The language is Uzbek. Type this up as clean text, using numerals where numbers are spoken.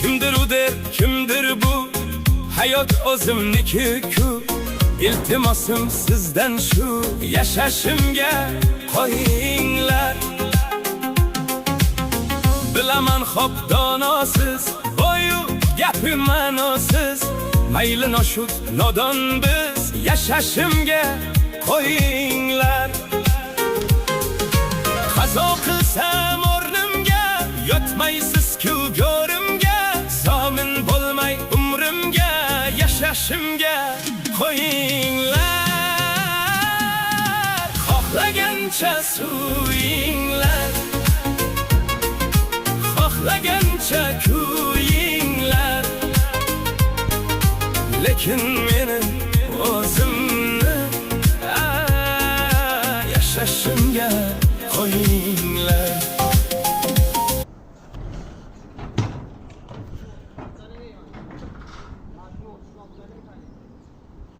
Kimdir u der, kimdir bu? Hayot o'zimniki-ku. İltimosim sizdan shu, yashashimga qo'yinglar. Bilaman xo'p donosiz, boyu gapi ma'nosiz. Mayli noshud, nodon biz, yashashimga qo'yinglar. Qazo qilsam o'rnimga, yotmaysiz-ku go'rimga. Zomin bo'lmay umrimga, yashashimga qo'yinglar. Xohlagancha suyinglar, xohlagancha kuyinglar. Lekin